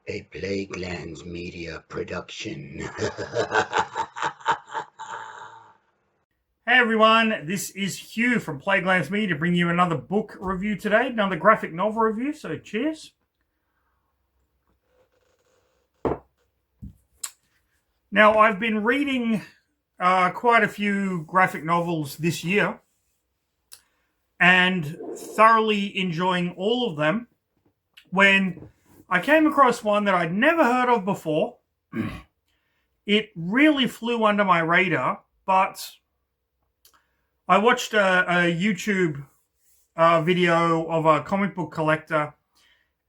A Plaguelands Media production. Hey everyone, this is Hugh from Plaguelands Media to bring you another book review today, another graphic novel review, so cheers. Now, I've been reading quite a few graphic novels this year and thoroughly enjoying all of them when I came across one that I'd never heard of before. It really flew under my radar, but I watched a YouTube video of a comic book collector,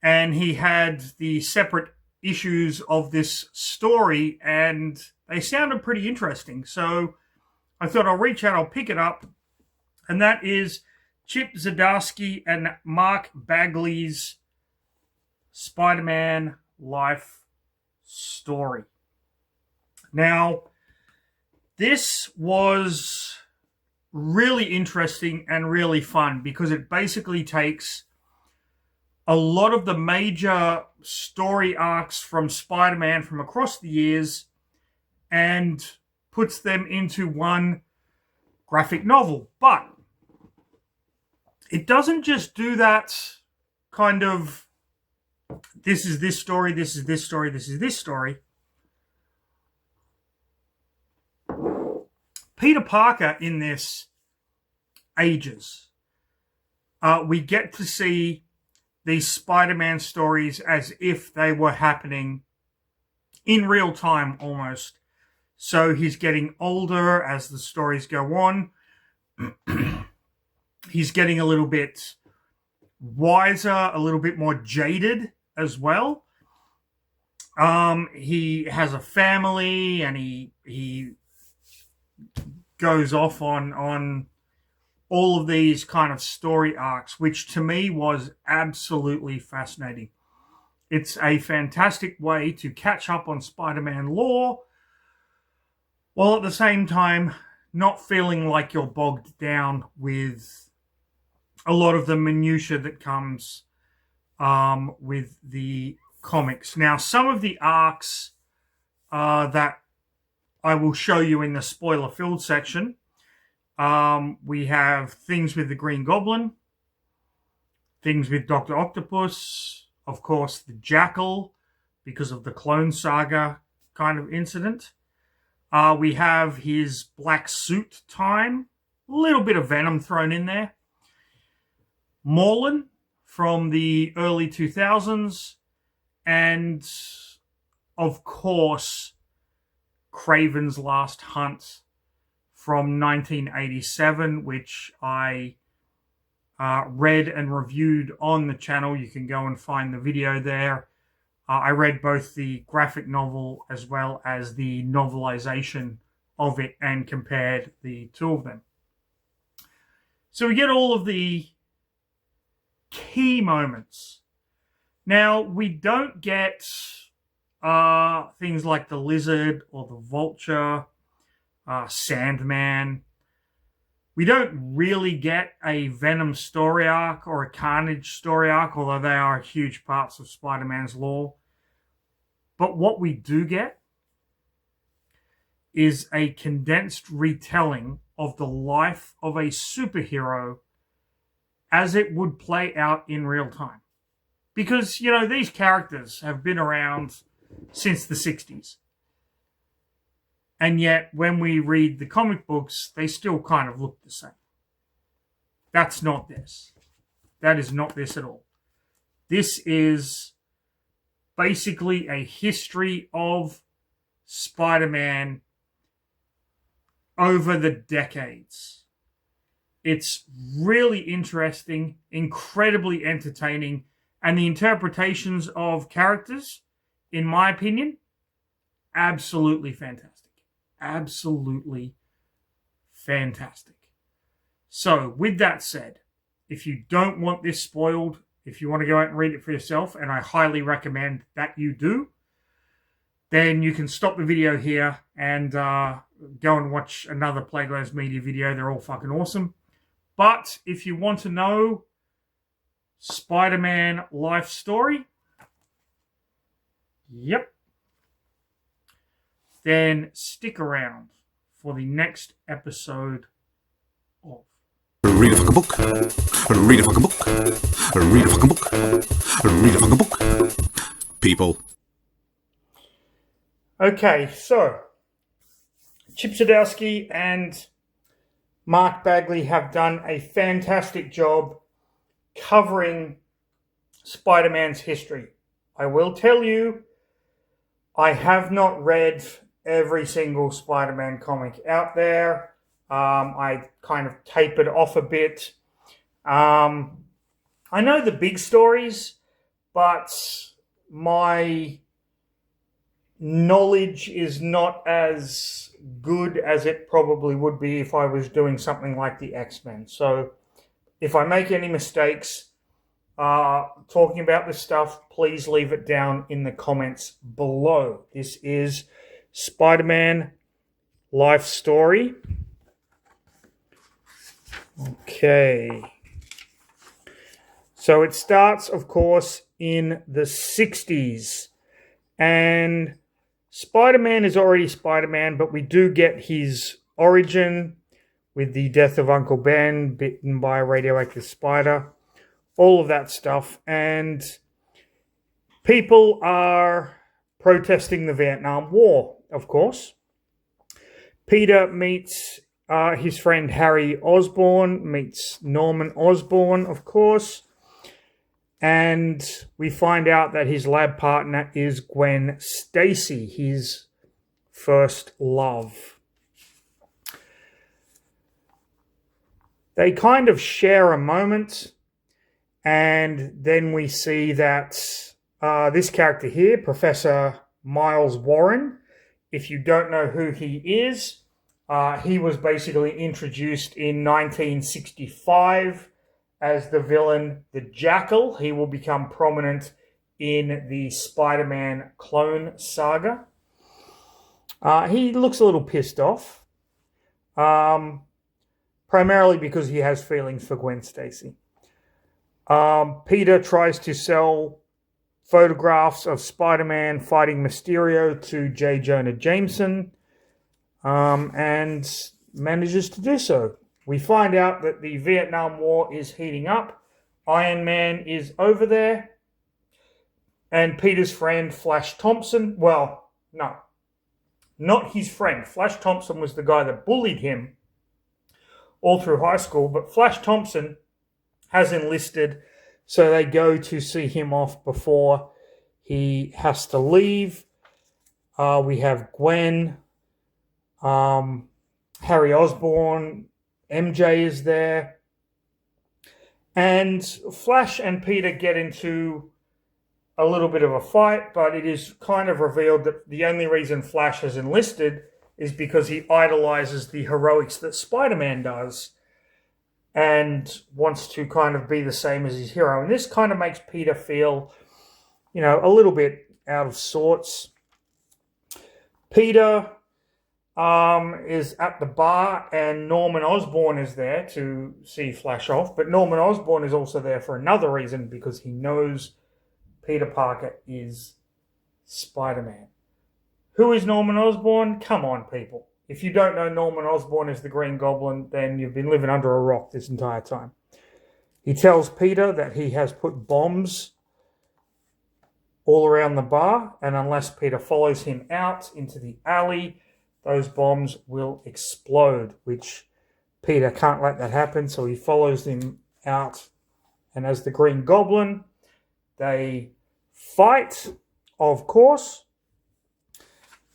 and he had the separate issues of this story, and they sounded pretty interesting. So I thought I'll reach out, I'll pick it up, and that is Chip Zdarsky and Mark Bagley's Spider-Man Life Story. Now, this was really interesting and really fun because it basically takes a lot of the major story arcs from Spider-Man from across the years and puts them into one graphic novel. But it doesn't just do that kind of, this is this story, this is this story, this is this story. Peter Parker in this ages. We get to see these Spider-Man stories as if they were happening in real time almost. So he's getting older as the stories go on. He's getting a little bit wiser, a little bit more jaded as well. He has a family, and he goes off on all of these kind of story arcs, which to me was absolutely fascinating. It's a fantastic way to catch up on Spider-Man lore, while at the same time not feeling like you're bogged down with a lot of the minutiae that comes with the comics. Now, some of the arcs that I will show you in the spoiler-filled section. We have things with the Green Goblin, things with Dr. Octopus, of course, the Jackal, because of the Clone Saga kind of incident. We have his black suit time, a little bit of Venom thrown in there. Morlun from the early 2000s, and of course, Kraven's Last Hunt from 1987, which I read and reviewed on the channel. You can go and find the video there. I read both the graphic novel as well as the novelization of it and compared the two of them. So we get all of the key moments. Now, we don't get things like the Lizard or the Vulture, Sandman. We don't really get a Venom story arc or a Carnage story arc, although they are huge parts of Spider-Man's lore. But what we do get is a condensed retelling of the life of a superhero as it would play out in real time. Because, you know, these characters have been around since the 60s. And yet, when we read the comic books, they still kind of look the same. That's not this. That is not this at all. This is basically a history of Spider-Man over the decades. It's really interesting, incredibly entertaining, and the interpretations of characters, in my opinion, absolutely fantastic. Absolutely fantastic. So, with that said, if you don't want this spoiled, if you want to go out and read it for yourself, and I highly recommend that you do, then you can stop the video here and go and watch another Plaguelands Media video. They're all fucking awesome. But if you want to know Spider-Man life story, Yep. Then stick around for the next episode of Read a fucking book. Read a fucking book. Read a fucking book. Read a fucking book. People. Okay, so Chip Zdarsky and Mark Bagley have done a fantastic job covering Spider-Man's history. I will tell you, I have not read every single Spider-Man comic out there. I kind of tapered off a bit. I know the big stories, but my knowledge is not as good as it probably would be if I was doing something like the X-Men. So if I make any mistakes talking about this stuff, please leave it down in the comments below. This is Spider-Man Life Story. Okay. So it starts, of course, in the 60s. And Spider-Man is already Spider-Man, but we do get his origin with the death of Uncle Ben, bitten by a radioactive spider, all of that stuff. And people are protesting the Vietnam War, of course. Peter meets his friend Harry Osborn, meets Norman Osborn, of course. And we find out that his lab partner is Gwen Stacy, his first love. They kind of share a moment, and then we see that this character here, Professor Miles Warren, if you don't know who he is, he was basically introduced in 1965 as the villain, the Jackal. He will become prominent in the Spider-Man clone saga. He looks a little pissed off, primarily because he has feelings for Gwen Stacy. Peter tries to sell photographs of Spider-Man fighting Mysterio to J. Jonah Jameson, and manages to do so. We find out that the Vietnam War is heating up. Iron Man is over there. And Peter's friend, Flash Thompson, well, no, not his friend. Flash Thompson was the guy that bullied him all through high school, but Flash Thompson has enlisted, so they go to see him off before he has to leave. We have Gwen, Harry Osborn, MJ is there, and Flash and Peter get into a little bit of a fight, but it is kind of revealed that the only reason Flash has enlisted is because he idolizes the heroics that Spider-Man does and wants to kind of be the same as his hero. And this kind of makes Peter feel, a little bit out of sorts. Peter is at the bar, and Norman Osborn is there to see Flash off. But Norman Osborn is also there for another reason, because he knows Peter Parker is Spider-Man. Who is Norman Osborn? Come on, people. If you don't know Norman Osborn is the Green Goblin, then you've been living under a rock this entire time. He tells Peter that he has put bombs all around the bar, and unless Peter follows him out into the alley, those bombs will explode, which Peter can't let that happen, so he follows him out. And as the Green Goblin, they fight, of course,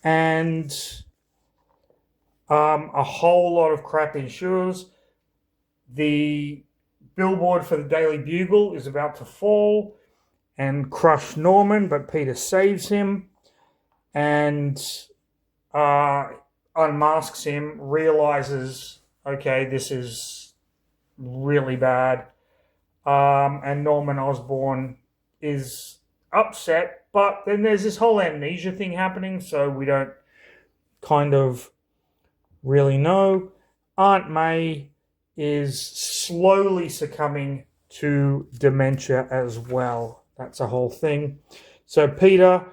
and a whole lot of crap ensues. The billboard for the Daily Bugle is about to fall and crush Norman, but Peter saves him and unmasks him, realizes, okay, this is really bad. And Norman Osborn is upset, but then there's this whole amnesia thing happening, so we don't kind of really know. Aunt May is slowly succumbing to dementia as well. That's a whole thing. So Peter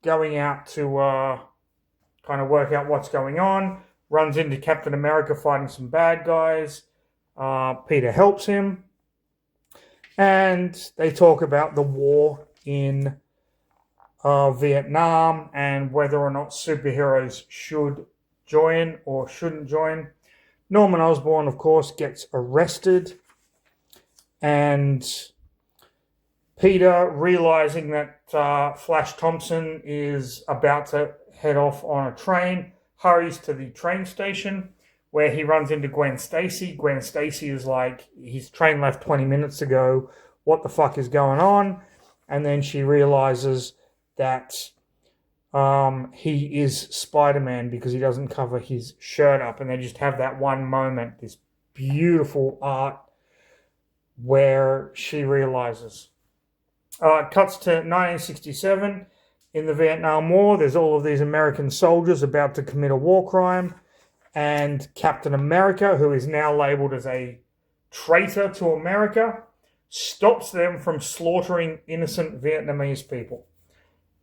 going out to kind of work out what's going on. Runs into Captain America fighting some bad guys. Peter helps him. And they talk about the war in Vietnam and whether or not superheroes should join or shouldn't join. Norman Osborn, of course, gets arrested. And Peter, realizing that Flash Thompson is about to head off on a train, hurries to the train station where he runs into Gwen Stacy. Gwen Stacy is like, his train left 20 minutes ago. What the fuck is going on? And then she realizes that he is Spider-Man because he doesn't cover his shirt up. And they just have that one moment, this beautiful art where she realizes. It cuts to 1967. In the Vietnam War, there's all of these American soldiers about to commit a war crime. And Captain America, who is now labeled as a traitor to America, stops them from slaughtering innocent Vietnamese people.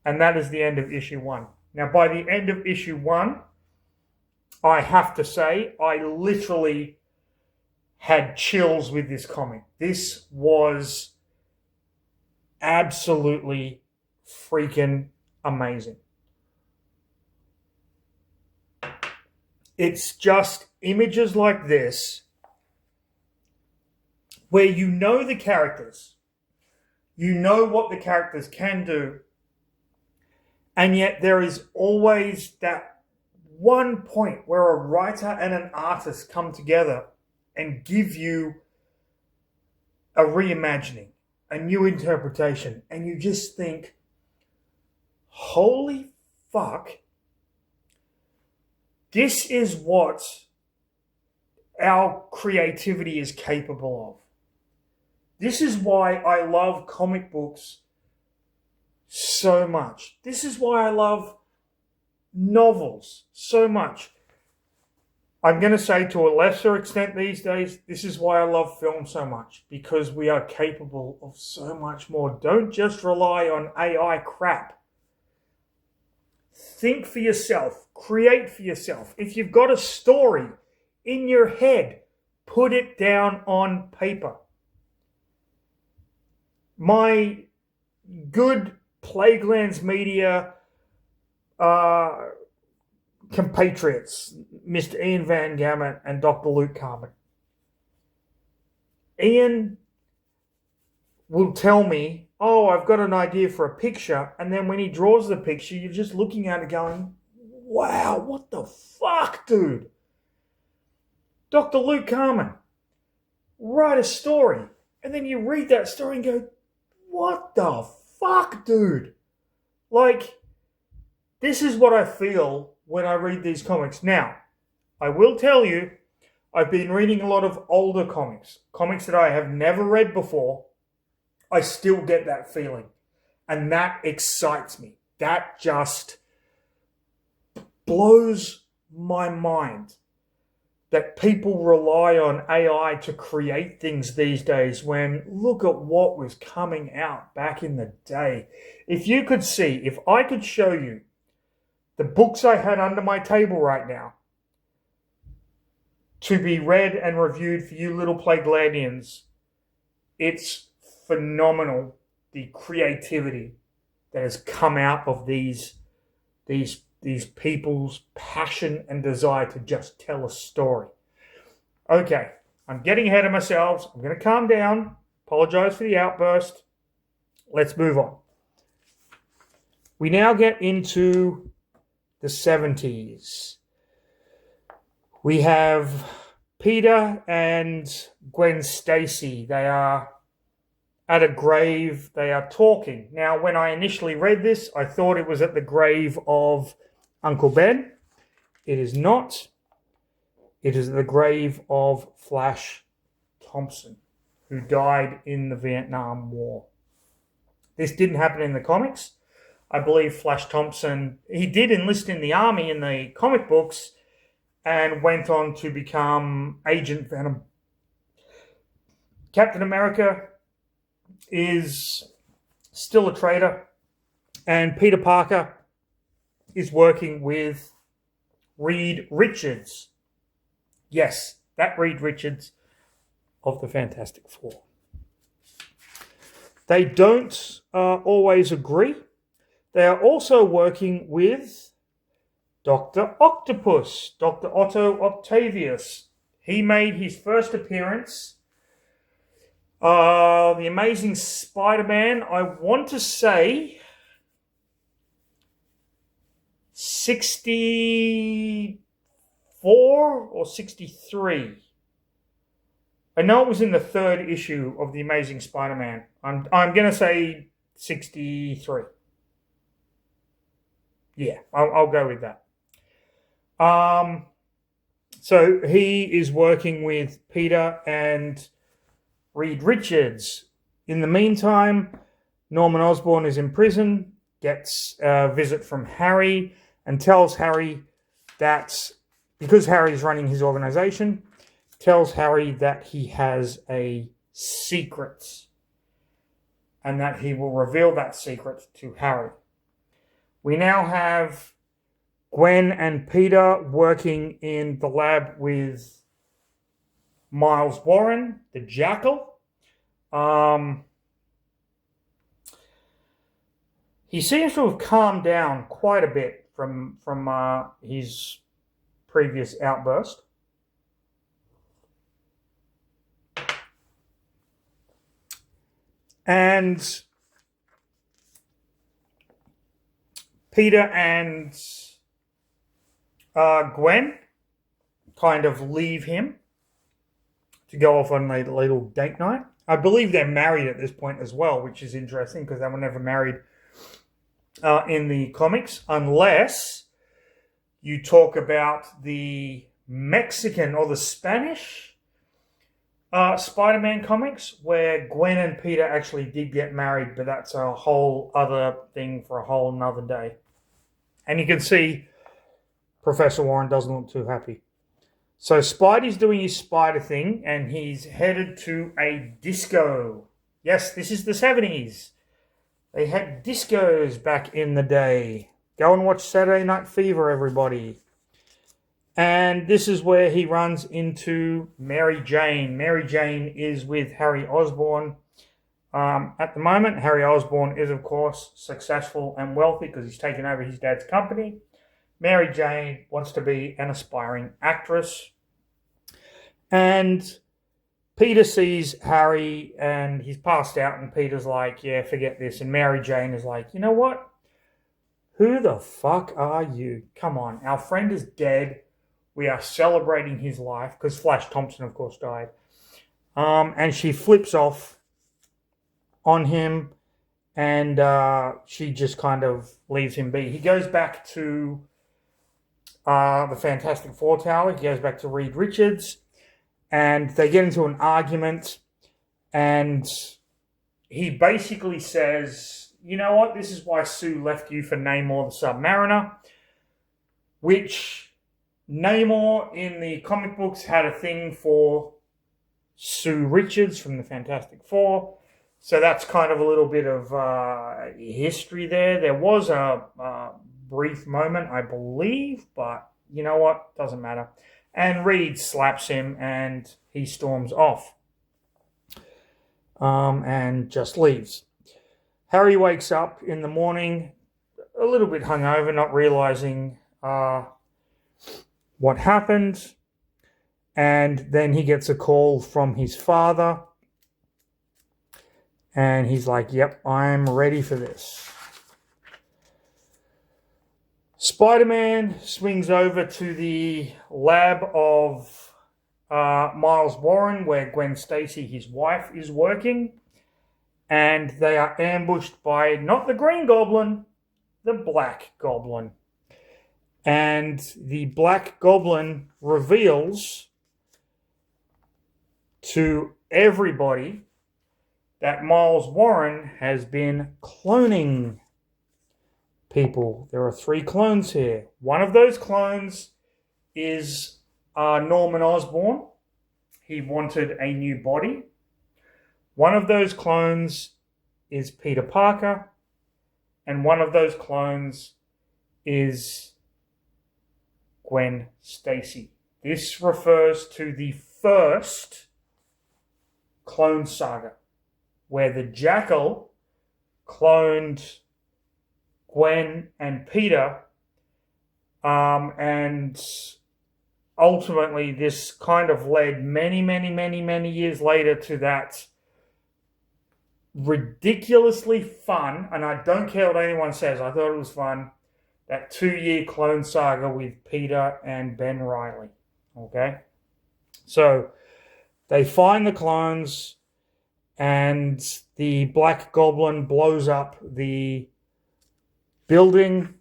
And that is the end of issue 1. Now, by the end of issue 1, I have to say, I literally had chills with this comic. This was absolutely freaking amazing. It's just images like this where you know the characters, you know what the characters can do, and yet there is always that one point where a writer and an artist come together and give you a reimagining, a new interpretation, and you just think, holy fuck, this is what our creativity is capable of. This is why I love comic books so much. This is why I love novels so much. I'm going to say to a lesser extent these days, this is why I love film so much, because we are capable of so much more. Don't just rely on AI crap. Think for yourself. Create for yourself. If you've got a story in your head, put it down on paper. My good Plaguelands Media compatriots, Mr. Ian Van Gammon and Dr. Luke Carmen. Ian will tell me, oh, I've got an idea for a picture, and then when he draws the picture, you're just looking at it going, wow, what the fuck, dude? Dr. Luke Carmen, write a story, and then you read that story and go, what the fuck, dude? Like, this is what I feel when I read these comics. Now, I will tell you, I've been reading a lot of older comics that I have never read before. I still get that feeling. And that excites me. That just blows my mind that people rely on AI to create things these days when look at what was coming out back in the day. If you could see, if I could show you the books I had under my table right now to be read and reviewed for you little Plaguelandians, it's phenomenal, the creativity that has come out of these people's passion and desire to just tell a story. Okay, I'm getting ahead of myself. I'm going to calm down. Apologize for the outburst. Let's move on. We now get into the 70s. We have Peter and Gwen Stacy. They are at a grave. They are talking. Now, when I initially read this, I thought it was at the grave of Uncle Ben. It is not. It is the grave of Flash Thompson, who died in the Vietnam War. This didn't happen in the comics. I believe Flash Thompson, he did enlist in the army in the comic books and went on to become Agent Venom. Captain America is still a traitor, and Peter Parker is working with Reed Richards. Yes, that Reed Richards of the Fantastic Four. They don't always agree. They are also working with Dr. Octopus, Dr. Otto Octavius. He made his first appearance. The Amazing Spider-Man, I want to say 64 or 63. I know it was in the third issue of The Amazing Spider-Man. I'm going to say 63. Yeah, I'll go with that. So he is working with Peter and Reed Richards. In the meantime, Norman Osborn is in prison, gets a visit from Harry, and tells Harry that, because Harry's running his organization, tells Harry that he has a secret and that he will reveal that secret to Harry. We now have Gwen and Peter working in the lab with Miles Warren, the Jackal. He seems to have calmed down quite a bit from his previous outburst. And Peter and Gwen kind of leave him to go off on a little date night. I believe they're married at this point as well, which is interesting because they were never married in the comics, unless you talk about the Mexican or the Spanish Spider-Man comics, where Gwen and Peter actually did get married, but that's a whole other thing for a whole another day. And you can see Professor Warren doesn't look too happy. So Spidey's doing his spider thing, and he's headed to a disco. Yes, this is the 70s. They had discos back in the day. Go and watch Saturday Night Fever, everybody. And this is where he runs into Mary Jane. Mary Jane is with Harry Osborn. At the moment, Harry Osborn is, of course, successful and wealthy because he's taken over his dad's company. Mary Jane wants to be an aspiring actress. And Peter sees Harry and he's passed out, and Peter's like, yeah, forget this. And Mary Jane is like, you know what? Who the fuck are you? Come on, our friend is dead. We are celebrating his life because Flash Thompson, of course, died. And she flips off on him, and she just kind of leaves him be. He goes back to the Fantastic Four Tower. He goes back to Reed Richards, and they get into an argument, and he basically says, you know what, this is why Sue left you for Namor the Submariner, which Namor in the comic books had a thing for Sue Richards from the Fantastic Four. So that's kind of a little bit of history there. There was a brief moment, I believe, but you know what? Doesn't matter. And Reed slaps him and he storms off and just leaves. Harry wakes up in the morning a little bit hungover, not realizing what happened. And then he gets a call from his father. And he's like, yep, I'm ready for this. Spider-Man swings over to the lab of Miles Warren, where Gwen Stacy, his wife, is working. And they are ambushed by not the Green Goblin, the Black Goblin. And the Black Goblin reveals to everybody that Miles Warren has been cloning people. There are 3 clones here. One of those clones is Norman Osborn. He wanted a new body. One of those clones is Peter Parker. And one of those clones is Gwen Stacy. This refers to the first Clone Saga, where the Jackal cloned Gwen and Peter, and ultimately this kind of led many years later to that ridiculously fun, and I don't care what anyone says, I thought it was fun, that 2-year Clone Saga with Peter and Ben Reilly. Okay? So they find the clones, and the Black Goblin blows up the building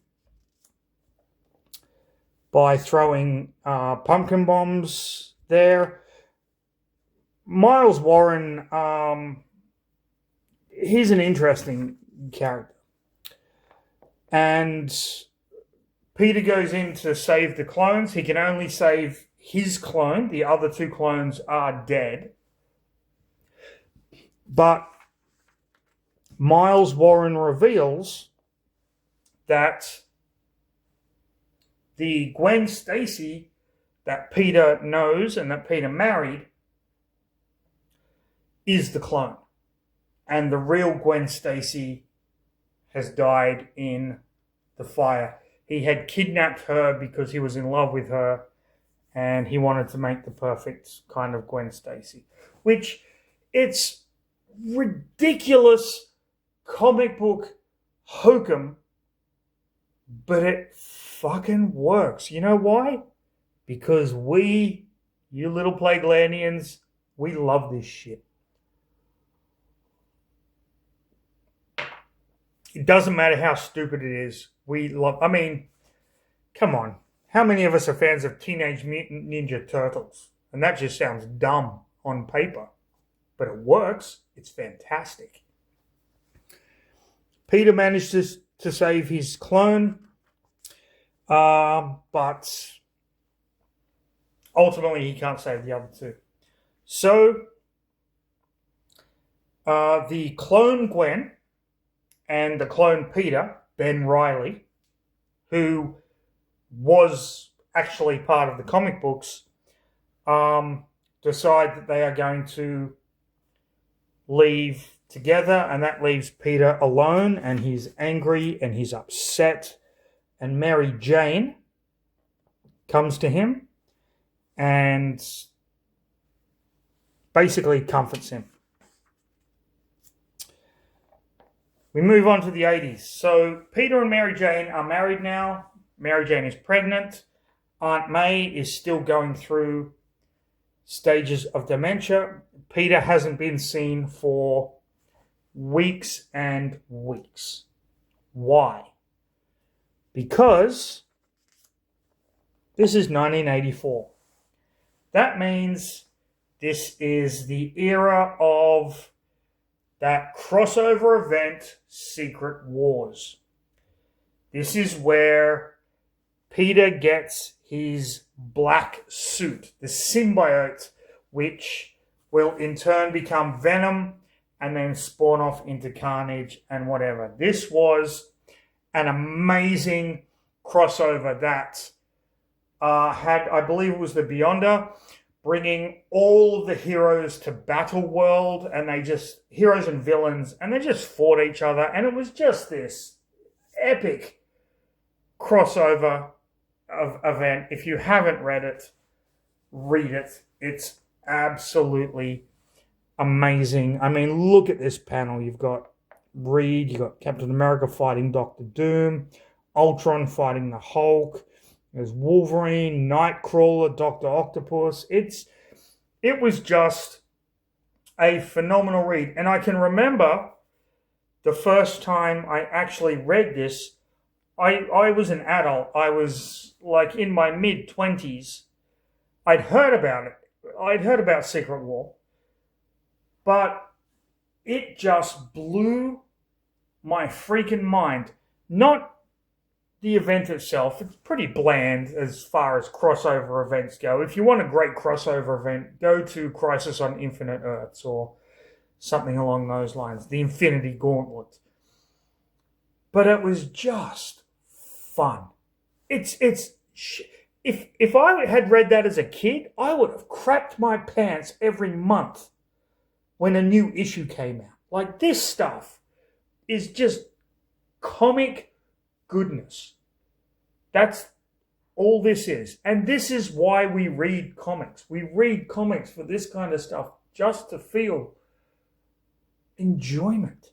by throwing pumpkin bombs there. Miles Warren, he's an interesting character. And Peter goes in to save the clones. He can only save his clone. The other 2 clones are dead. But Miles Warren reveals that the Gwen Stacy that Peter knows and that Peter married is the clone. And the real Gwen Stacy has died in the fire. He had kidnapped her because he was in love with her, and he wanted to make the perfect kind of Gwen Stacy. Which, it's ridiculous comic book hokum, but it fucking works. You know why? Because we, you little Plaguelandians, we love this shit. It doesn't matter how stupid it is. We love, I mean, come on. How many of us are fans of Teenage Mutant Ninja Turtles? And that just sounds dumb on paper. But it works. It's fantastic. Peter manages to save his clone. But ultimately he can't save the other 2. So, the clone Gwen and the clone Peter, Ben Reilly, who was actually part of the comic books, decide that they are going to leave together, and that leaves Peter alone, and he's angry and he's upset. And Mary Jane comes to him and basically comforts him. We move on to the 80s. So Peter and Mary Jane are married now. Mary Jane is pregnant. Aunt May is still going through stages of dementia. Peter hasn't been seen for weeks and weeks. Why? Because this is 1984. That means this is the era of that crossover event, Secret Wars. This is where Peter gets his black suit, the symbiote, which will in turn become Venom and then spawn off into Carnage and whatever. This was an amazing crossover that had, I believe it was the Beyonder, bringing all of the heroes to Battle World, and they just, heroes and villains, and they just fought each other, and it was just this epic crossover of event. If you haven't read it, read it. It's absolutely amazing. I mean, look at this panel. You've got Reed, you've got Captain America fighting Doctor Doom, Ultron fighting the Hulk, there's Wolverine, Nightcrawler, Dr. Octopus. It was just a phenomenal read. And I can remember the first time I actually read this, I was an adult. I was like in my mid-20s. I'd heard about it. I'd heard about Secret War. But it just blew my freaking mind. Not the event itself. It's pretty bland as far as crossover events go. If you want a great crossover event, go to Crisis on Infinite Earths or something along those lines. The Infinity Gauntlet. But it was just fun. If I had read that as a kid, I would have crapped my pants every month when a new issue came out. Like, this stuff is just comic goodness. That's all this is. And this is why we read comics. We read comics for this kind of stuff, just to feel enjoyment.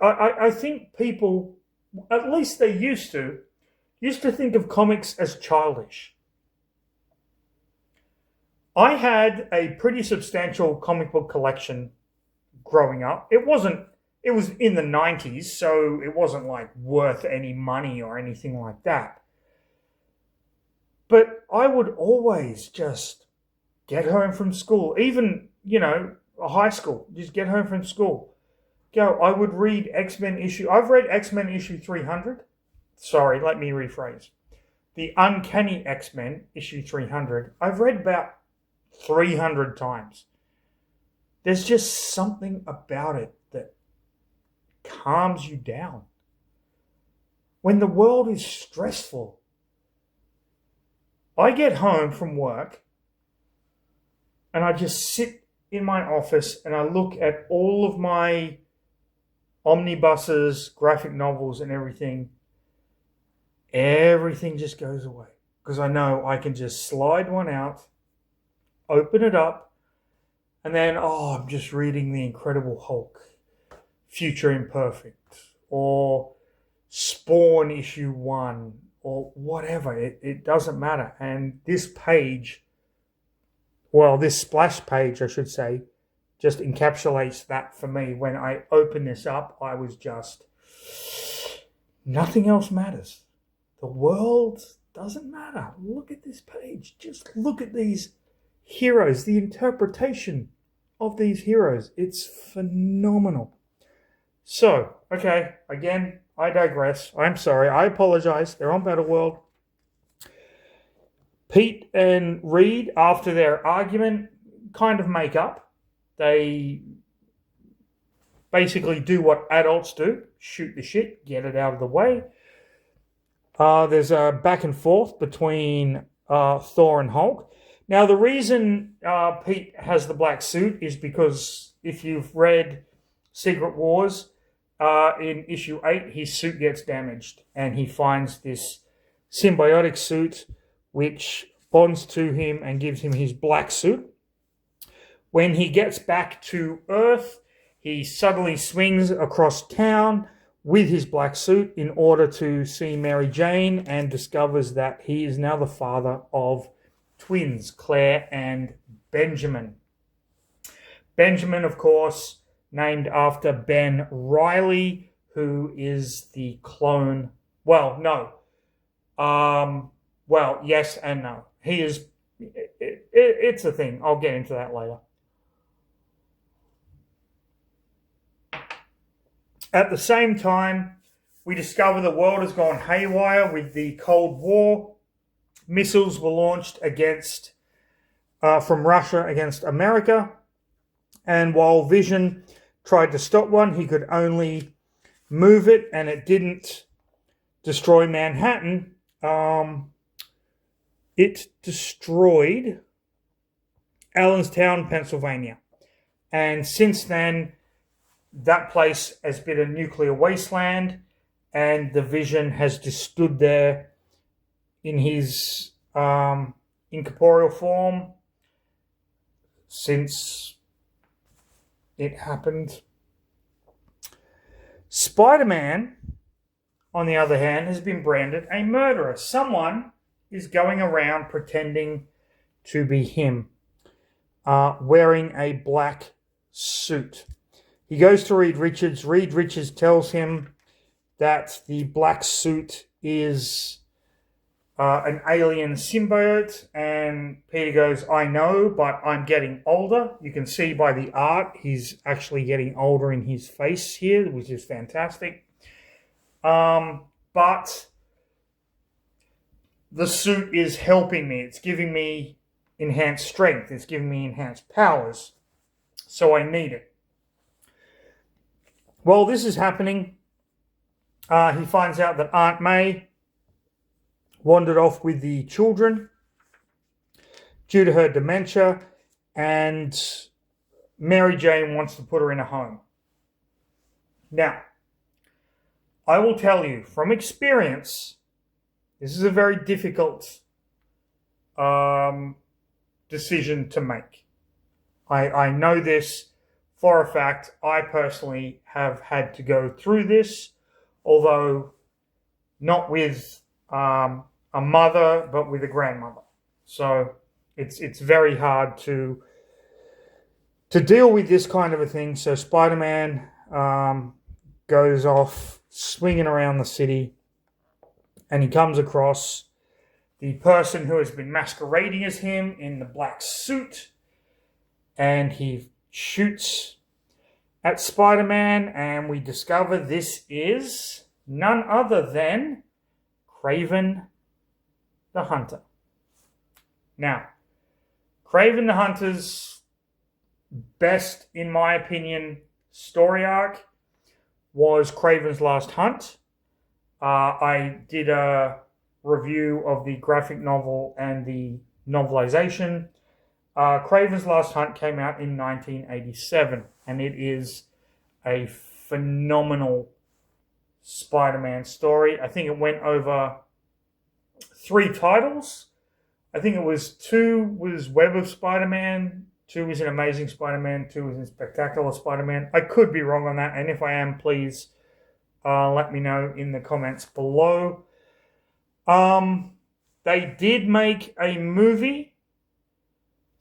I think people, at least they used to think of comics as childish. I had a pretty substantial comic book collection growing up. It was in the 90s, so it wasn't like worth any money or anything like that. But I would always just get home from school, even, high school, just get home from school. I would read X-Men issue. I've read X-Men issue 300. Sorry, let me rephrase. The Uncanny X-Men issue 300. I've read about 300 times. There's just something about it that calms you down. When the world is stressful, I get home from work and I just sit in my office and I look at all of my omnibuses, graphic novels and everything. Everything just goes away because I know I can just slide one out, open it up, and then, I'm just reading The Incredible Hulk, Future Imperfect, or Spawn issue 1, or whatever. It doesn't matter. And this page, this splash page, I should say, just encapsulates that for me. When I open this up, I was just, nothing else matters. The world doesn't matter. Look at this page. Just look at these heroes, the interpretation of these heroes. It's phenomenal. So, okay, again, I digress. I'm sorry. I apologize. They're on Battleworld. Pete and Reed, after their argument, kind of make up. They basically do what adults do. Shoot the shit, get it out of the way. There's a back and forth between Thor and Hulk. Now, the reason Pete has the black suit is because if you've read Secret Wars, in issue 8, his suit gets damaged and he finds this symbiotic suit which bonds to him and gives him his black suit. When he gets back to Earth, he suddenly swings across town with his black suit in order to see Mary Jane and discovers that he is now the father of twins, Claire and Benjamin. Benjamin, of course, named after Ben Reilly, who is the clone. Well, no. Yes and no. He is. It's a thing. I'll get into that later. At the same time, we discover the world has gone haywire with the Cold War. Missiles were launched from Russia against America. And while Vision tried to stop one, he could only move it, and it didn't destroy Manhattan. It destroyed Allenstown, Pennsylvania. And since then, that place has been a nuclear wasteland, and the Vision has just stood there in his incorporeal form since it happened. Spider-Man, on the other hand, has been branded a murderer. Someone is going around pretending to be him, wearing a black suit. He goes to Reed Richards. Reed Richards tells him that the black suit is an alien symbiote, and Peter goes, I know, but I'm getting older. You can see by the art, he's actually getting older in his face here, which is fantastic. But the suit is helping me. It's giving me enhanced strength. It's giving me enhanced powers. So I need it. While this is happening, He finds out that Aunt May wandered off with the children due to her dementia, and Mary Jane wants to put her in a home. Now, I will tell you from experience, this is a very difficult decision to make. I know this for a fact. I personally have had to go through this, although not with a mother, but with a grandmother. So it's very hard to deal with this kind of a thing. So Spider-Man goes off swinging around the city, and he comes across the person who has been masquerading as him in the black suit, and he shoots at Spider-Man, and we discover this is none other than Kraven the Hunter. Now, Kraven the Hunter's best, in my opinion, story arc was Kraven's Last Hunt. I did a review of the graphic novel and the novelization. Kraven's Last Hunt came out in 1987, and it is a phenomenal Spider-Man story. I think it went over 3 titles. I think it was 2 was Web of Spider-Man, 2 was an Amazing Spider-Man, 2 was in Spectacular Spider-Man. I could be wrong on that, and if I am, please let me know in the comments below. They did make a movie.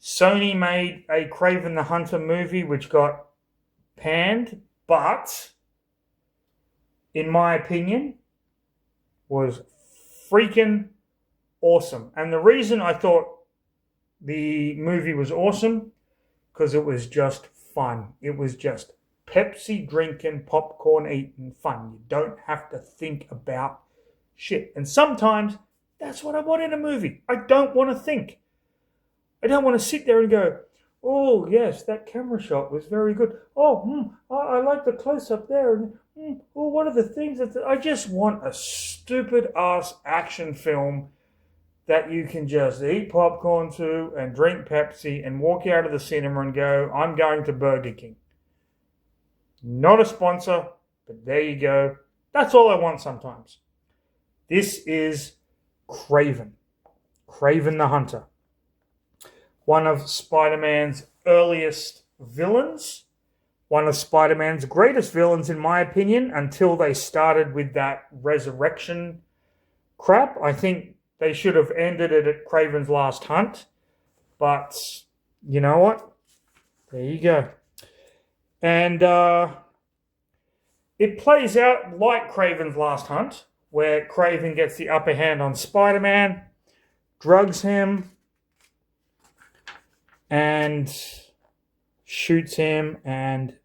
Sony made a Kraven the Hunter movie, which got panned, but in my opinion, was freaking awesome. And the reason I thought the movie was awesome, because it was just fun. It was just Pepsi drinking, popcorn eating fun. You don't have to think about shit. And sometimes that's what I want in a movie. I don't want to think. I don't want to sit there and go, oh, yes, that camera shot was very good. Oh, I like the close-up there. And, oh, what are the things that... I just want a stupid-ass action film that you can just eat popcorn to and drink Pepsi and walk out of the cinema and go, I'm going to Burger King. Not a sponsor, but there you go. That's all I want sometimes. This is Kraven. Kraven the Hunter. One of Spider-Man's earliest villains. One of Spider-Man's greatest villains, in my opinion, until they started with that resurrection crap. I think they should have ended it at Kraven's Last Hunt. But you know what? There you go. And it plays out like Kraven's Last Hunt, where Kraven gets the upper hand on Spider-Man, drugs him, and shoots him and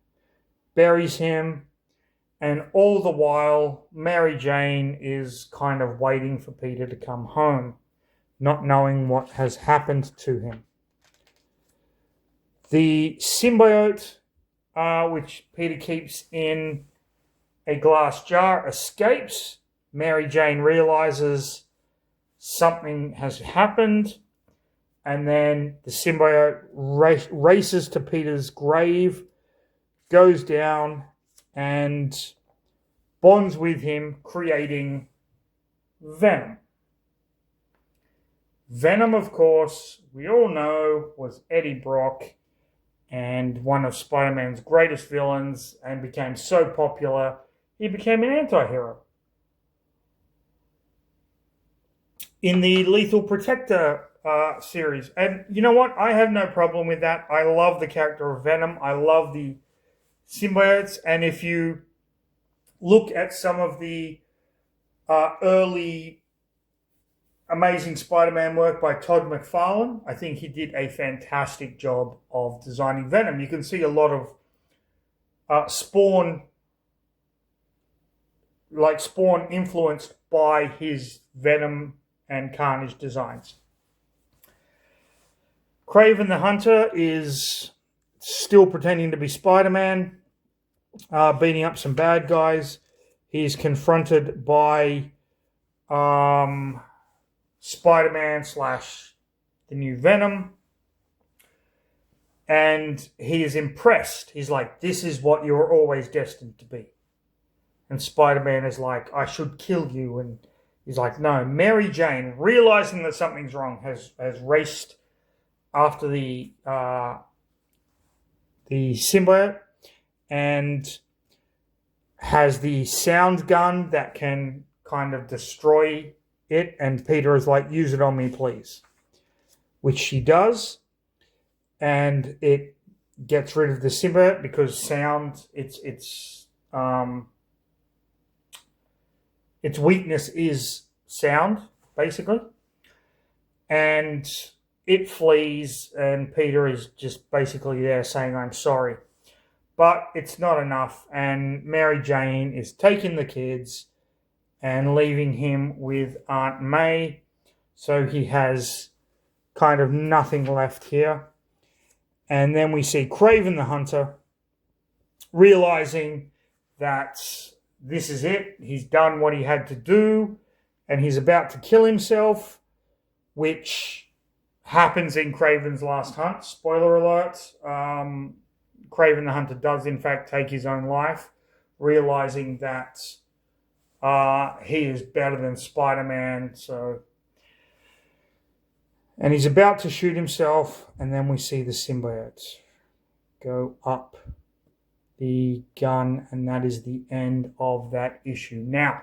buries him. And all the while, Mary Jane is kind of waiting for Peter to come home, not knowing what has happened to him. The symbiote, which Peter keeps in a glass jar, escapes. Mary Jane realizes something has happened. And then the symbiote races to Peter's grave, goes down, and bonds with him, creating Venom. Venom, of course, we all know, was Eddie Brock and one of Spider-Man's greatest villains, and became so popular, he became an anti-hero. In the Lethal Protector series. And you know what? I have no problem with that. I love the character of Venom. I love the symbiotes. And if you look at some of the early Amazing Spider-Man work by Todd McFarlane, I think he did a fantastic job of designing Venom. You can see a lot of Spawn influenced by his Venom and Carnage designs. Kraven the Hunter is still pretending to be Spider-Man, beating up some bad guys. he is confronted by Spider-Man / the new Venom. And he is impressed. He's like, this is what you're always destined to be. And Spider-Man is like, I should kill you. And he's like, no. Mary Jane, realizing that something's wrong, has raced after the symbiote and has the sound gun that can kind of destroy it. And Peter is like, use it on me, please. Which she does. And it gets rid of the symbiote because sound, its weakness is sound, basically. And it flees, and Peter is just basically there saying, I'm sorry. But it's not enough, and Mary Jane is taking the kids and leaving him with Aunt May, so he has kind of nothing left here. And then we see Kraven the Hunter realizing that this is it. He's done what he had to do, and he's about to kill himself, which happens in Kraven's last hunt. Spoiler alert. Kraven the Hunter does, in fact, take his own life, realizing that he is better than Spider-Man. And he's about to shoot himself, and then we see the symbiote go up the gun, and that is the end of that issue. Now,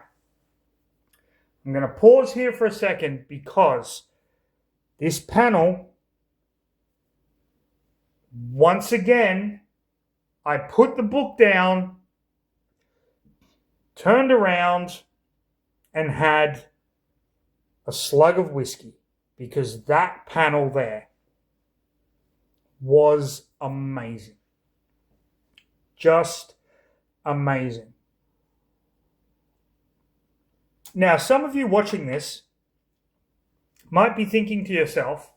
I'm going to pause here for a second because this panel, once again, I put the book down, turned around, and had a slug of whiskey. Because that panel there was amazing. Just amazing. Now, some of you watching this might be thinking to yourself,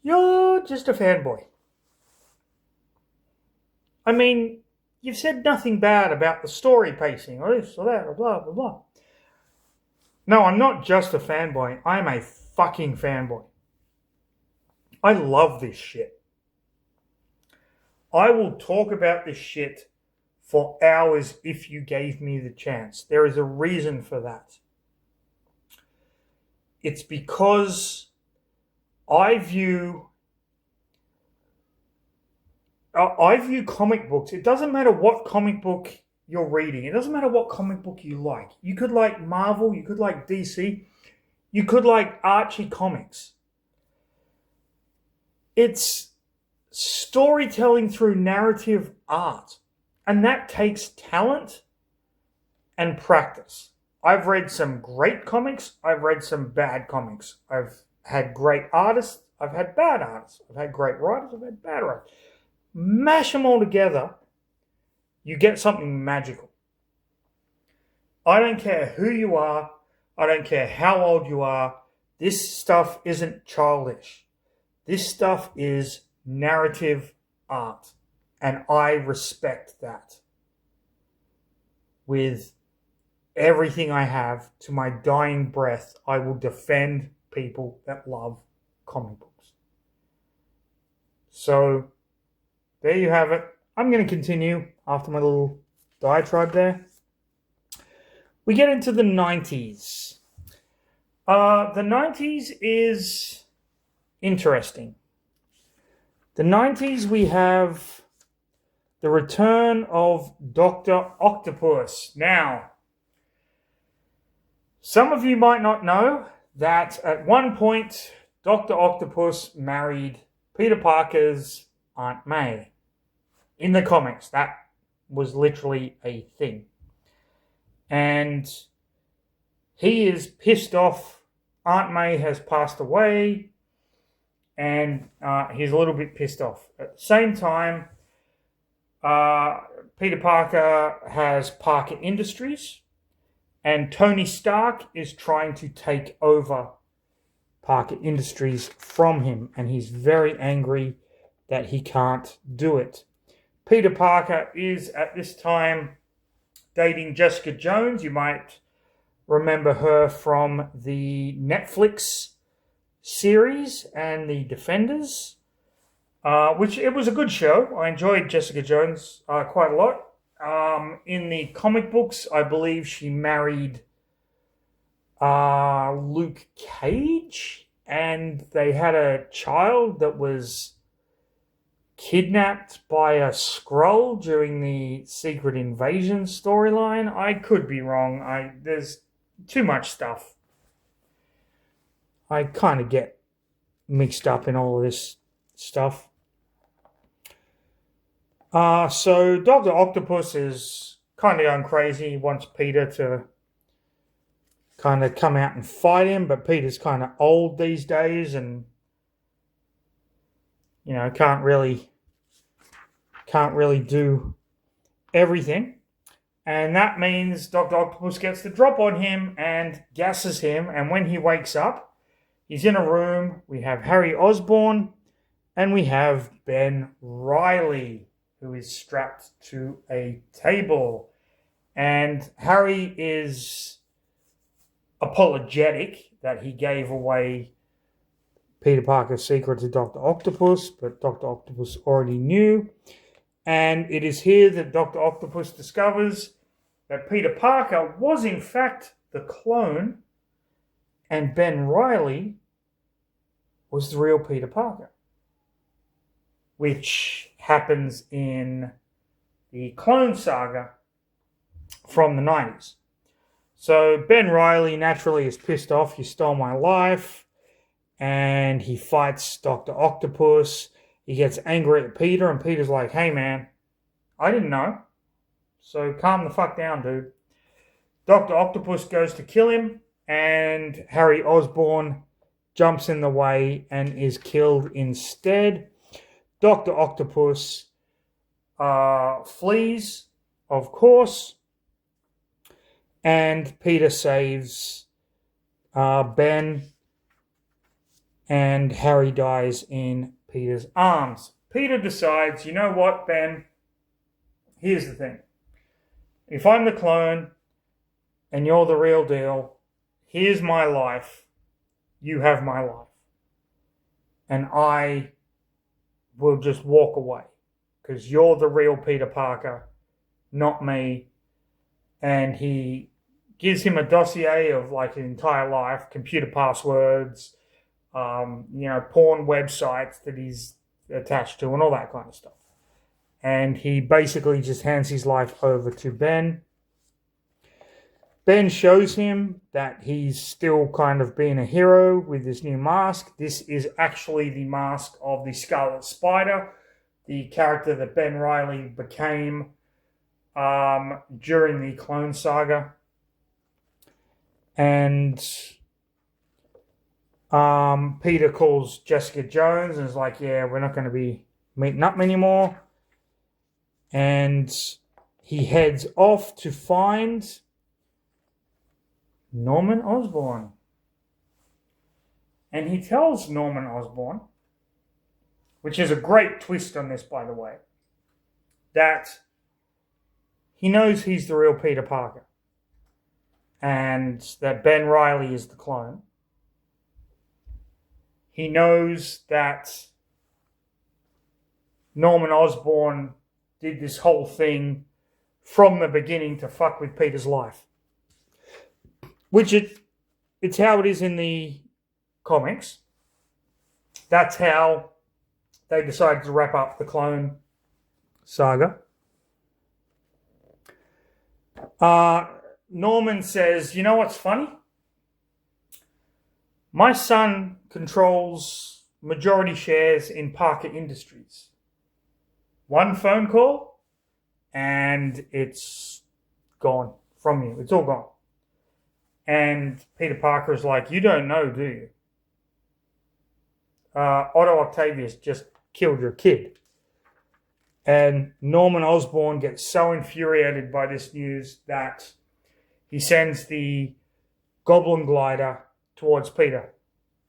you're just a fanboy. I mean, you've said nothing bad about the story pacing or this or that or blah, blah, blah. No, I'm not just a fanboy. I'm a fucking fanboy. I love this shit. I will talk about this shit for hours if you gave me the chance. There is a reason for that. It's because I view comic books. It doesn't matter what comic book you're reading. It doesn't matter what comic book you like. You could like Marvel. You could like DC. You could like Archie Comics. It's storytelling through narrative art. And that takes talent and practice. I've read some great comics. I've read some bad comics. I've had great artists. I've had bad artists. I've had great writers. I've had bad writers. Mash them all together, you get something magical. I don't care who you are. I don't care how old you are. This stuff isn't childish. This stuff is narrative art. And I respect that. With everything I have, to my dying breath, I will defend people that love comic books. So, there you have it. I'm going to continue after my little diatribe there. We get into the 90s. The 90s is interesting. The 90s, we have the return of Dr. Octopus. Now, some of you might not know that at one point, Dr. Octopus married Peter Parker's Aunt May. In the comics, that was literally a thing. And he is pissed off. Aunt May has passed away, and he's a little bit pissed off. At the same time, Peter Parker has Parker Industries, and Tony Stark is trying to take over Parker Industries from him, and he's very angry that he can't do it. Peter Parker is, at this time, dating Jessica Jones. You might remember her from the Netflix series and The Defenders, which it was a good show. I enjoyed Jessica Jones quite a lot. In the comic books, I believe she married Luke Cage, and they had a child that was kidnapped by a Skrull during the Secret Invasion storyline. I could be wrong. There's too much stuff. I kind of get mixed up in all of this stuff. So Dr. Octopus is kind of going crazy. He wants Peter to kind of come out and fight him, but Peter's kind of old these days and, you know, can't really do everything. And that means Dr. Octopus gets the drop on him and gasses him. And when he wakes up, he's in a room. We have Harry Osborn and we have Ben Reilly, who is strapped to a table. And Harry is apologetic that he gave away Peter Parker's secret to Dr. Octopus, but Dr. Octopus already knew. And it is here that Dr. Octopus discovers that Peter Parker was in fact the clone and Ben Reilly was the real Peter Parker, which happens in the Clone Saga from the 90s. So Ben Reilly naturally is pissed off. You stole my life. And he fights Dr. Octopus. He gets angry at Peter, and Peter's like, hey man, I didn't know. So calm the fuck down, dude. Dr. Octopus goes to kill him, and Harry Osborn jumps in the way and is killed instead. Dr. Octopus flees, of course, and Peter saves Ben, and Harry dies in Peter's arms. Peter decides, you know what, Ben? Here's the thing. If I'm the clone and you're the real deal, here's my life. You have my life. And I will just walk away because you're the real Peter Parker, not me. And he gives him a dossier of like his entire life, computer passwords, porn websites that he's attached to and all that kind of stuff. And he basically just hands his life over to Ben. Ben shows him that he's still kind of being a hero with this new mask. This is actually the mask of the Scarlet Spider, the character that Ben Reilly became during the Clone Saga. And Peter calls Jessica Jones and is like, yeah, we're not going to be meeting up anymore. And he heads off to find Norman Osborn. And he tells Norman Osborn, which is a great twist on this, by the way, that he knows he's the real Peter Parker and that Ben Reilly is the clone. He knows that Norman Osborn did this whole thing from the beginning to fuck with Peter's life. Which it's how it is in the comics. That's how they decided to wrap up the Clone Saga. Norman says, you know what's funny? My son controls majority shares in Parker Industries. One phone call and it's gone from you. It's all gone. And Peter Parker is like, you don't know, do you? Otto Octavius just killed your kid. And Norman Osborn gets so infuriated by this news that he sends the Goblin Glider towards Peter.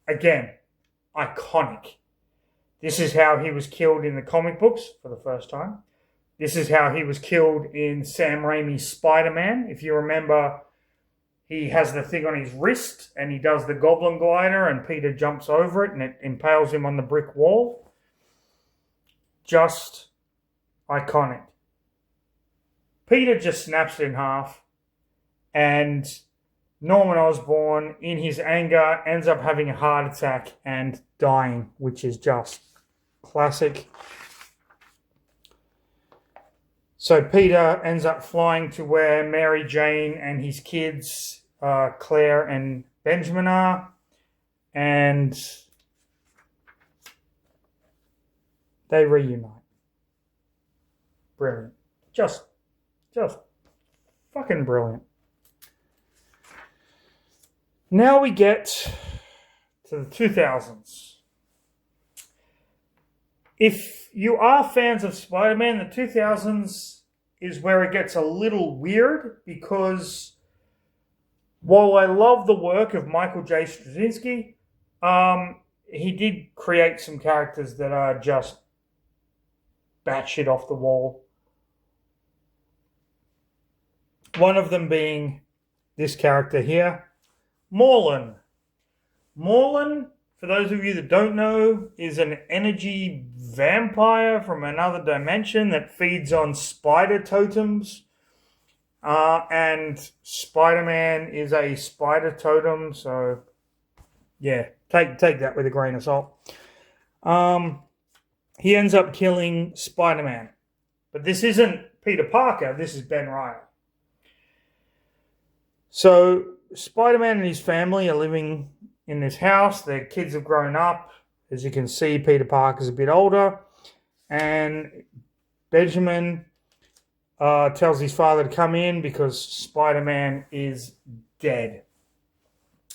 Again, iconic. This is how he was killed in the comic books for the first time. This is how he was killed in Sam Raimi's Spider-Man. If you remember, he has the thing on his wrist and he does the goblin glider and Peter jumps over it and it impales him on the brick wall. Just iconic. Peter just snaps it in half and Norman Osborn, in his anger, ends up having a heart attack and dying, which is just classic. So Peter ends up flying to where Mary Jane and his kids, Claire and Benjamin, are, and they reunite. Brilliant. Just fucking brilliant. Now we get to the 2000s. If you are fans of Spider-Man, the 2000s is where it gets a little weird because while I love the work of Michael J. Straczynski, he did create some characters that are just batshit off the wall. One of them being this character here, Morlun. Morlun, for those of you that don't know, is an energy vampire from another dimension that feeds on spider totems. And Spider-Man is a spider totem, so yeah, take that with a grain of salt. He ends up killing Spider-Man. But this isn't Peter Parker, this is Ben Reilly. So Spider-Man and his family are living in this house. Their kids have grown up. As you can see, Peter Parker's a bit older. And Benjamin tells his father to come in because Spider-Man is dead.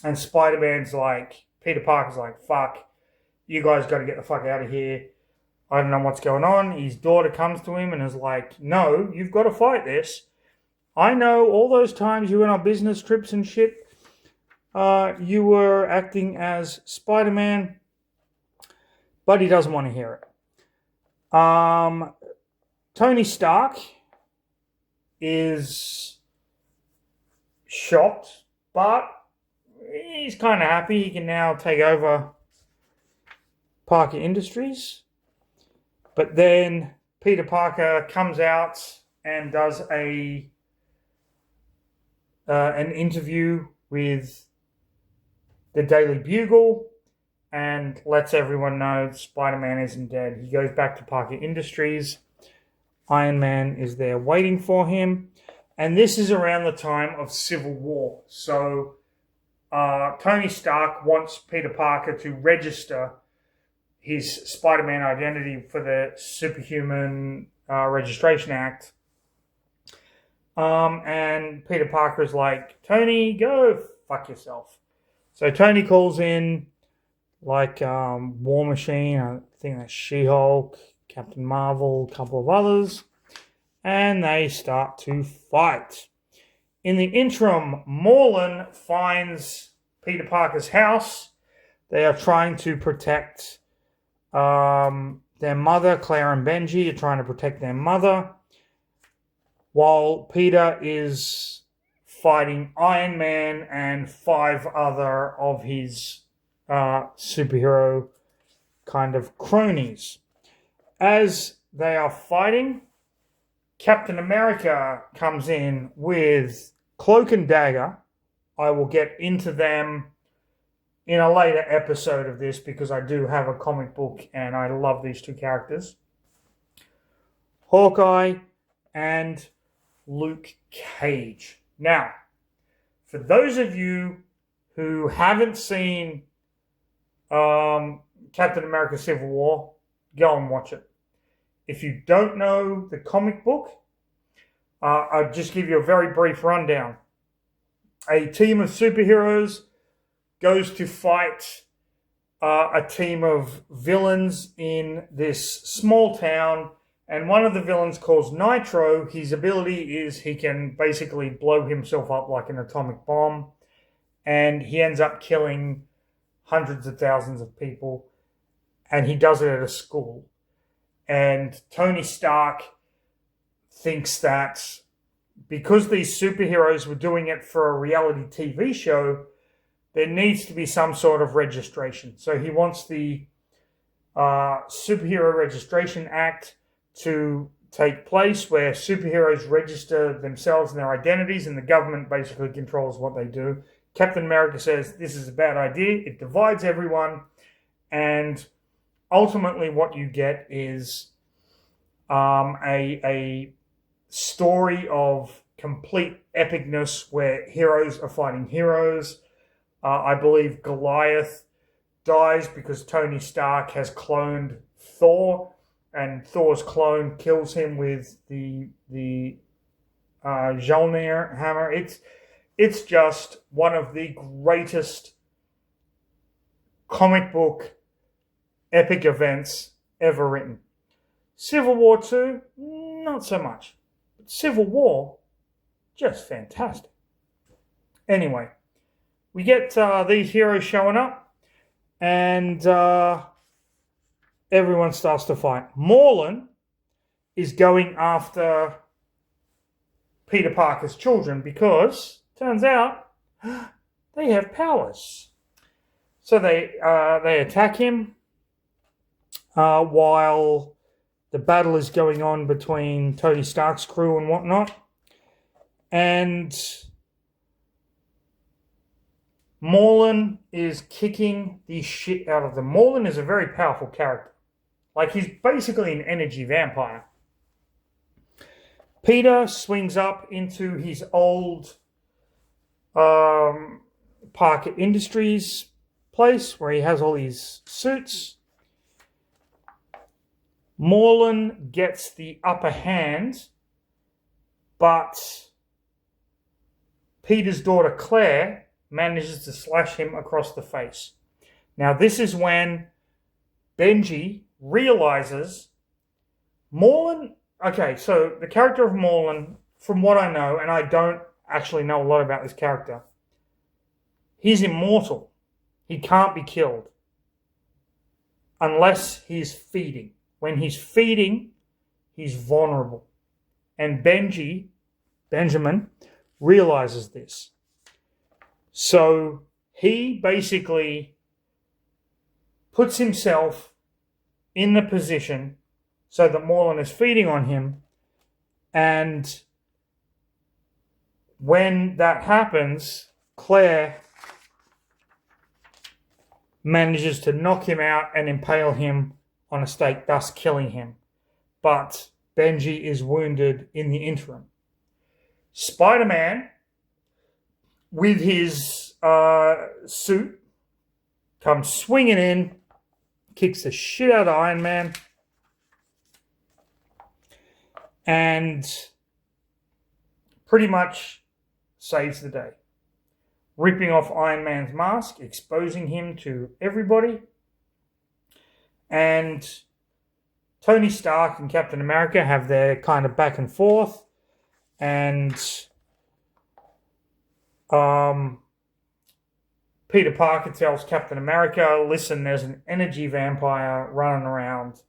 And Spider-Man's like, Peter Parker's like, fuck, you guys got to get the fuck out of here. I don't know what's going on. His daughter comes to him and is like, no, you've got to fight this. I know all those times you went on business trips and shit, you were acting as Spider-Man, but he doesn't want to hear it. Tony Stark is shocked, but he's kind of happy. He can now take over Parker Industries. But then Peter Parker comes out and does an interview with the Daily Bugle and lets everyone know Spider-Man isn't dead. He goes back to Parker Industries. Iron Man is there waiting for him. And this is around the time of Civil War. So Tony Stark wants Peter Parker to register his Spider-Man identity for the Superhuman Registration Act. And Peter Parker is like, Tony, go fuck yourself. So Tony calls in like War Machine, I think that's She-Hulk, Captain Marvel, a couple of others, and they start to fight. In the interim, Morlun finds Peter Parker's house. They are trying to protect their mother. Claire and Benji are trying to protect their mother, while Peter is fighting Iron Man and 5 other of his superhero kind of cronies. As they are fighting, Captain America comes in with Cloak and Dagger. I will get into them in a later episode of this because I do have a comic book and I love these two characters. Hawkeye and Luke Cage. Now, for those of you who haven't seen Captain America Civil War, go and watch it. If you don't know the comic book, I'll just give you a very brief rundown. A team of superheroes goes to fight a team of villains in this small town, and one of the villains, called Nitro, his ability is he can basically blow himself up like an atomic bomb, and he ends up killing hundreds of thousands of people, and he does it at a school. And Tony Stark thinks that because these superheroes were doing it for a reality TV show, there needs to be some sort of registration. So he wants the Superhero Registration Act to take place where superheroes register themselves and their identities, and the government basically controls what they do. Captain America says this is a bad idea. It divides everyone, and ultimately what you get is a story of complete epicness where heroes are fighting heroes. I believe Goliath dies because Tony Stark has cloned Thor, and Thor's clone kills him with the Mjolnir hammer. It's just one of the greatest comic book epic events ever written. Civil War 2, not so much. But Civil War, just fantastic. Anyway, we get these heroes showing up, and everyone starts to fight. Morlun is going after Peter Parker's children because, turns out, they have powers. So they attack him while the battle is going on between Tony Stark's crew and whatnot. And Morlun is kicking the shit out of them. Morlun is a very powerful character. Like, he's basically an energy vampire. Peter swings up into his old Parker Industries place where he has all these suits. Morlun gets the upper hand, but Peter's daughter Claire manages to slash him across the face. Now, this is when Benji realizes Morlun. Okay, so the character of Morlun, from what I know, and I don't actually know a lot about this character, he's immortal. He can't be killed unless he's feeding. When he's feeding, he's vulnerable. And Benjamin, realizes this. So he basically puts himself in the position so that Morlun is feeding on him. And when that happens, Claire manages to knock him out and impale him on a stake, thus killing him. But Benji is wounded in the interim. Spider-Man, with his suit, comes swinging in, kicks the shit out of Iron Man, and pretty much saves the day. Ripping off Iron Man's mask, exposing him to everybody. And Tony Stark and Captain America have their kind of back and forth. And Peter Parker tells Captain America, listen, there's an energy vampire running around.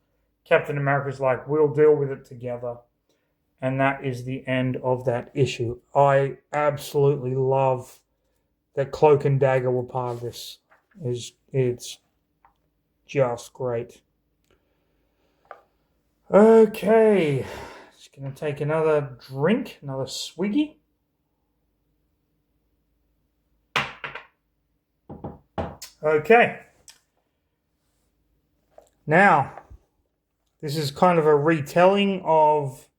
Captain America's like, we'll deal with it together. And that is the end of that issue. I absolutely love that Cloak and Dagger were part of this. It's just great. Okay. Just going to take another drink, another swiggy. Okay. Now, this is kind of a retelling of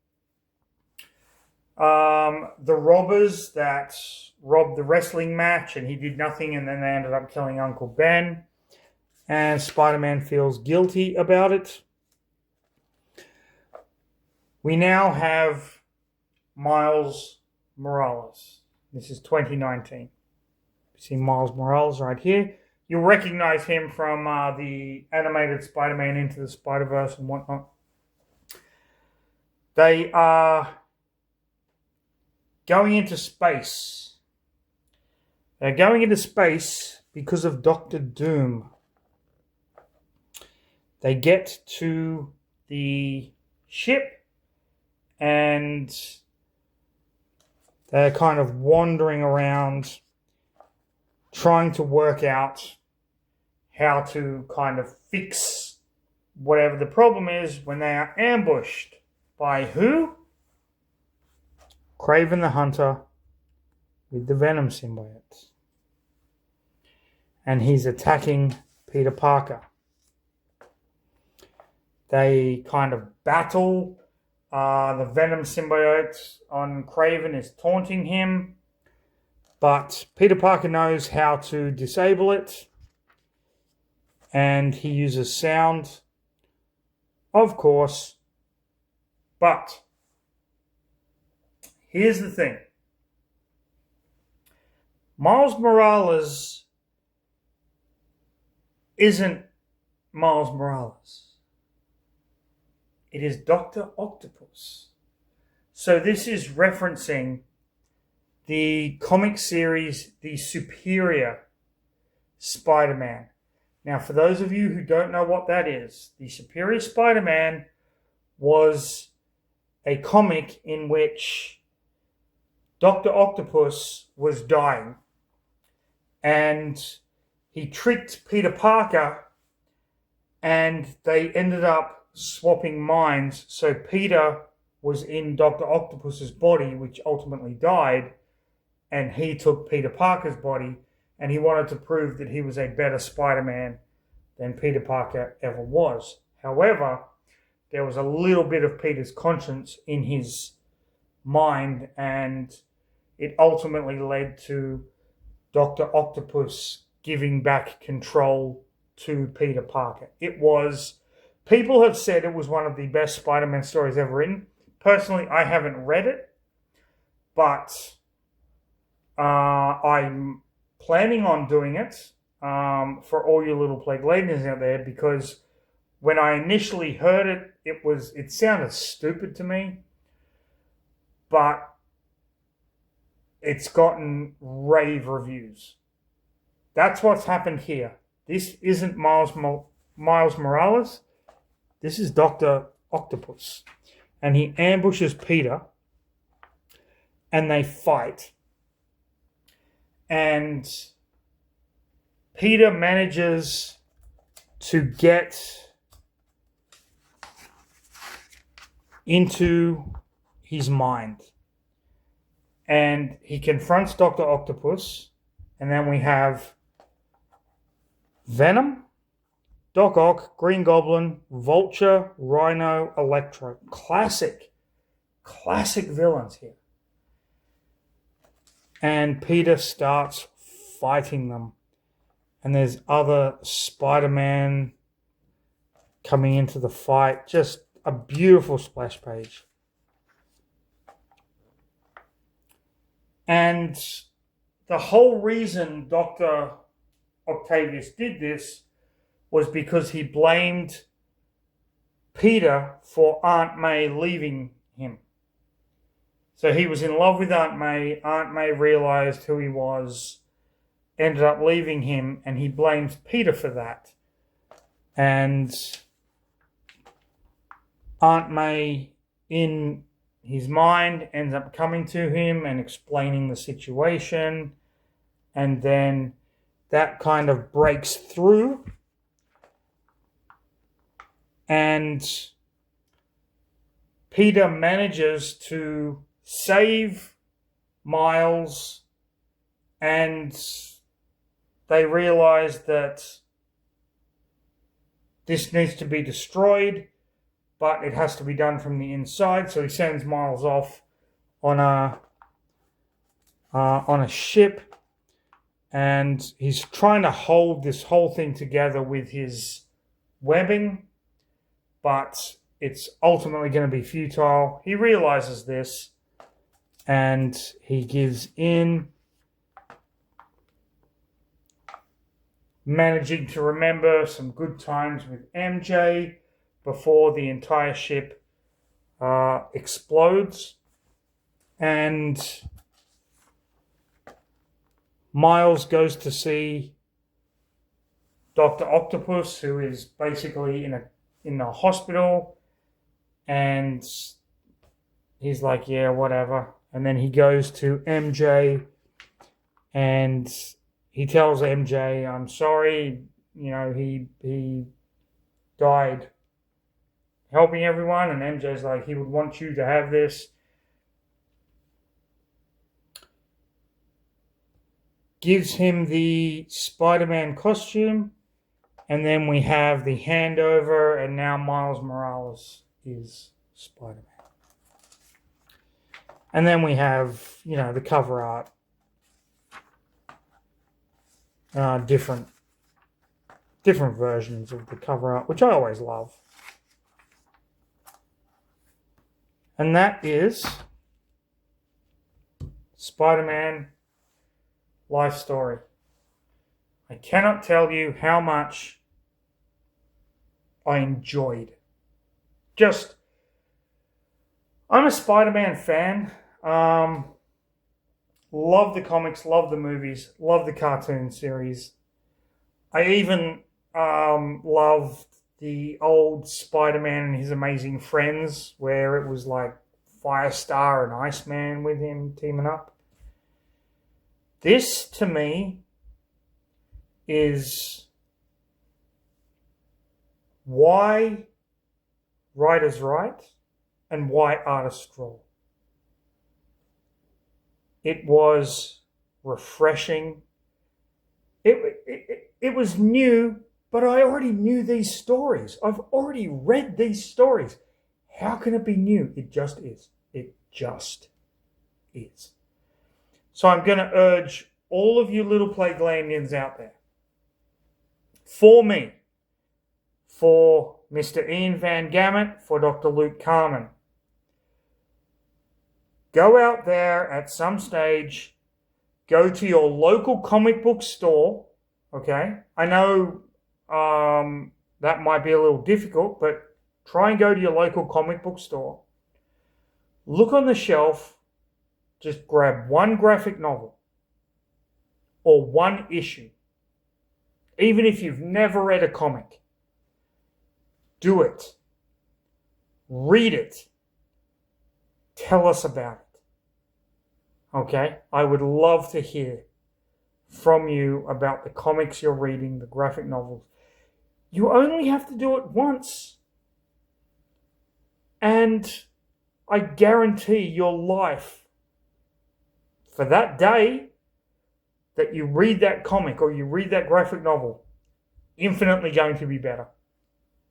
the robbers that robbed the wrestling match, and he did nothing, and then they ended up killing Uncle Ben. And Spider-Man feels guilty about it. We now have Miles Morales. This is 2019. You see Miles Morales right here. You'll recognize him from the animated Spider-Man Into the Spider-Verse and whatnot. They are going into space. They're going into space because of Dr. Doom. They get to the ship, and they're kind of wandering around trying to work out how to kind of fix whatever the problem is when they are ambushed by who? Kraven the Hunter with the Venom symbiote. And he's attacking Peter Parker. They kind of battle. The Venom symbiote on Kraven is taunting him. But Peter Parker knows how to disable it. And he uses sound, of course. But here's the thing. Miles Morales isn't Miles Morales. It is Dr. Octopus. So this is referencing the comic series, The Superior Spider-Man. Now, for those of you who don't know what that is, The Superior Spider-Man was a comic in which Dr. Octopus was dying. And he tricked Peter Parker, and they ended up swapping minds. So Peter was in Dr. Octopus's body, which ultimately died, and he took Peter Parker's body, and he wanted to prove that he was a better Spider-Man than Peter Parker ever was. However, there was a little bit of Peter's conscience in his mind, and it ultimately led to Dr. Octopus giving back control to Peter Parker. People have said it was one of the best Spider-Man stories ever written. Personally, I haven't read it, but I'm planning on doing it for all you little plague ladies out there, because when I initially heard it, it sounded stupid to me, but it's gotten rave reviews. That's what's happened here. This isn't Miles Morales. This is Dr. Octopus. And he ambushes Peter, and they fight. And Peter manages to get into his mind. And he confronts Dr. Octopus. And then we have Venom, Doc Ock, Green Goblin, Vulture, Rhino, Electro. Classic villains here. And Peter starts fighting them. And there's other Spider-Man coming into the fight. Just a beautiful splash page. And the whole reason Dr. Octavius did this was because he blamed Peter for Aunt May leaving him. So he was in love with Aunt May. Aunt May realized who he was, ended up leaving him, and he blames Peter for that. And Aunt May, in his mind, ends up coming to him and explaining the situation. And then that kind of breaks through. And Peter manages to save Miles, and they realize that this needs to be destroyed, but it has to be done from the inside. So he sends Miles off on a ship, and he's trying to hold this whole thing together with his webbing, but it's ultimately going to be futile. He realizes this, and he gives in, managing to remember some good times with MJ before the entire ship explodes. And Miles goes to see Dr. Octopus, who is basically in the hospital, and he's like, yeah, whatever. And then he goes to MJ and he tells MJ, I'm sorry, he died helping everyone. And MJ's like, he would want you to have this. Gives him the Spider-Man costume. And then we have the handover, and now Miles Morales is Spider-Man. And then we have, the cover art. Different versions of the cover art, which I always love. And that is Spider-Man life story. I cannot tell you how much I enjoyed. I'm a Spider-Man fan. Love the comics, love the movies, love the cartoon series. I even loved the old Spider-Man and his Amazing Friends, where it was like Firestar and Iceman with him teaming up. This, to me, is why writers write and why artists draw. It was refreshing. It was new, but I already knew these stories. I've already read these stories. How can it be new? It just is. It just is. So I'm going to urge all of you little Plaguelandians out there, for me, for Mr. Ian Van Gammett, for Dr. Luke Carmen, go out there at some stage, go to your local comic book store, okay? I know that might be a little difficult, but try and go to your local comic book store. Look on the shelf, just grab one graphic novel or one issue. Even if you've never read a comic, do it. Read it. Tell us about it. Okay? I would love to hear from you about the comics you're reading, the graphic novels. You only have to do it once. And I guarantee your life, for that day that you read that comic or you read that graphic novel, infinitely going to be better.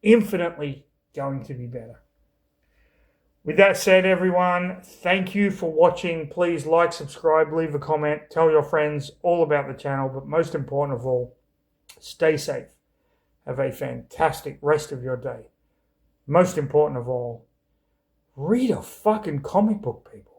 Infinitely going to be better. With that said, everyone, thank you for watching. Please like, subscribe, leave a comment, tell your friends all about the channel. But most important of all, stay safe. Have a fantastic rest of your day. Most important of all, read a fucking comic book, people.